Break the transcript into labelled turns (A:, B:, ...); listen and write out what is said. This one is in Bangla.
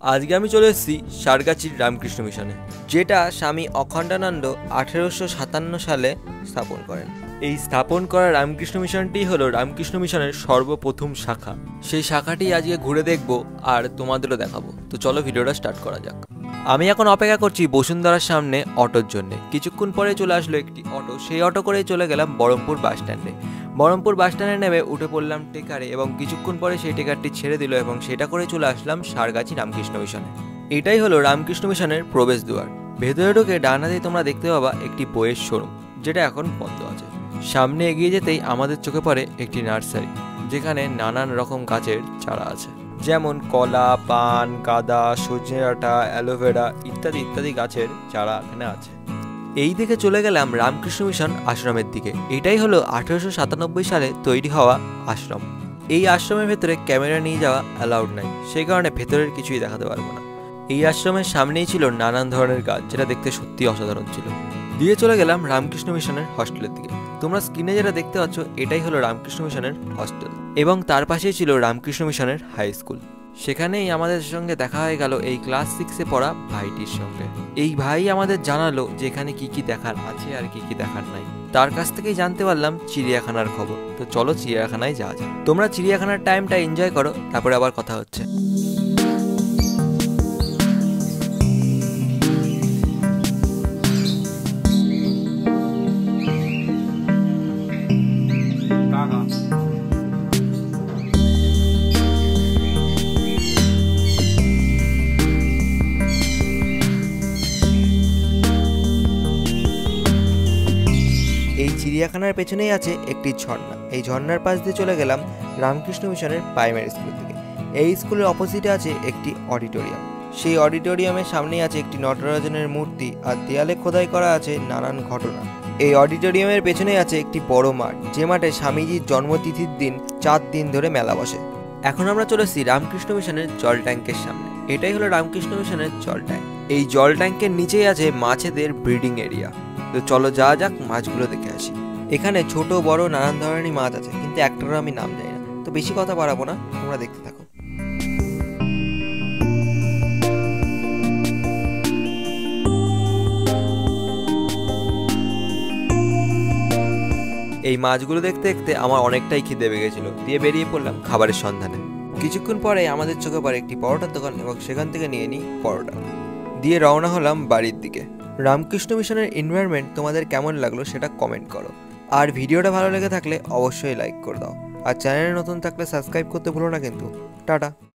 A: আজকে আমি চলে এসেছি সারগাছির রামকৃষ্ণ মিশনে, যেটা স্বামী অখণ্ডানন্দ 1857 সালে স্থাপন করেন। এই স্থাপন করা রামকৃষ্ণ মিশনটি হলো রামকৃষ্ণ মিশনের সর্বপ্রথম শাখা। সেই শাখাটি আজকে ঘুরে দেখব আর তোমাদেরও দেখাবো। তো চলো ভিডিওটা স্টার্ট করা যাক। আমি এখন অপেক্ষা করছি বসুন্ধরার সামনে অটোর জন্য। কিছুক্ষণ পরে চলে আসলো একটি অটো, সেই অটো করেই চলে গেলাম বহরমপুর বাস স্ট্যান্ডে। বহরমপুর বাস স্ট্যান্ডে নেমে উঠে পড়লাম টেকারে এবং কিছুক্ষণ পরে সেই টেকারটি ছেড়ে দিল এবং সেটা করে চলে আসলাম সারগাছি রামকৃষ্ণ মিশনে। এটাই হলো রামকৃষ্ণ মিশনের প্রবেশ দুয়ার। ভেতরে ঢুকে ডান হাতেই তোমরা দেখতে পাবা একটি বইয়ের শোরুম, যেটা এখন বন্ধ আছে। সামনে এগিয়ে যেতেই আমাদের চোখে পড়ে একটি নার্সারি, যেখানে নানান রকম গাছের চারা আছে, যেমন কলা, পান, গাঁদা, সজনে ডাঁটা, অ্যালোভেরা ইত্যাদি ইত্যাদি গাছের চারা এখানে আছে। এই দিকে চলে গেলাম রামকৃষ্ণ মিশন আশ্রমের দিকে। এটাই হলো 1897 সালে তৈরি হওয়া আশ্রম। এই আশ্রমের ভেতরে ক্যামেরা নিয়ে যাওয়া অ্যালাউড নাই, সেই কারণে ভেতরের কিছুই দেখাতে পারবো না। এই আশ্রমের সামনেই ছিল নানান ধরনের গাছ, যেটা দেখতে সত্যি অসাধারণ ছিল। দিয়ে চলে গেলাম রামকৃষ্ণ মিশনের হস্টেলের দিকে। তোমরা স্ক্রিনে যেটা দেখতে পাচ্ছ এটাই হলো রামকৃষ্ণ মিশনের হস্টেল, এবং তার পাশেই ছিল রামকৃষ্ণ মিশনের হাই স্কুল। সেখানেই আমাদের সঙ্গে দেখা হয়ে গেল এই ক্লাস 6-এ পড়া ভাইটির সঙ্গে। এই ভাই আমাদের জানালো যে এখানে কি কি দেখার আছে আর কি কি দেখার নাই। তার কাছ থেকেই জানতে পারলাম চিড়িয়াখানার খবর। তো চলো চিড়িয়াখানায় যাওয়া যাক। তোমরা চিড়িয়াখানার টাইমটা এনজয় করো, তারপরে আবার কথা হচ্ছে। এই চিড়িয়াখানার পেছনেই আছে একটি ঝর্ণা। এই ঝর্ণার পাশ দিয়ে চলে গেলাম রামকৃষ্ণ মিশনের প্রাইমারি স্কুল থেকে। এই স্কুলের অপোজিটে আছে একটি অডিটোরিয়াম। সেই অডিটোরিয়ামের সামনেই আছে একটি নটরাজনের মূর্তি, আর দেয়ালে খোদাই করা আছে নানান ঘটনা। এই অডিটোরিয়ামের পেছনেই আছে একটি বড় মাঠ, যে মাঠে স্বামীজির জন্মতিথির দিন 4 দিন ধরে মেলা বসে। এখন আমরা চলে এসেছি রামকৃষ্ণ মিশনের জল ট্যাঙ্কের সামনে। এটাই হলো রামকৃষ্ণ মিশনের জল ট্যাঙ্ক। এই জল ট্যাঙ্কের নিচেই আছে মাছেদের ব্রিডিং এরিয়া। তো চলো যাওয়া যাক, মাছগুলো দেখে আসি। এখানে ছোট বড় নানান ধরনের মাছ আছে, কিন্তু একটারও আমি নাম জানি না। তো বেশি কথা বাড়াবো না, তোমরা দেখতে থাকো। এই মাছগুলো দেখতে দেখতে আমার অনেকটাই খিদে পেয়ে গেছিল, দিয়ে বেরিয়ে পড়লাম খাবারের সন্ধানে। কিছুক্ষণ পরে আমাদের চোখে পড়ে একটি পরোটার দোকান, এবং সেখান থেকে নিয়ে নিই পরোটা। দিয়ে রওনা হলাম বাড়ির দিকে। রামকৃষ্ণ মিশনের এনভায়রনমেন্ট তোমাদের কেমন লাগলো সেটা কমেন্ট করো, আর ভিডিওটা ভালো লেগে থাকলে অবশ্যই লাইক করে দাও, আর চ্যানেলে নতুন থাকলে সাবস্ক্রাইব করতে ভুলো না কিন্তু। টাটা।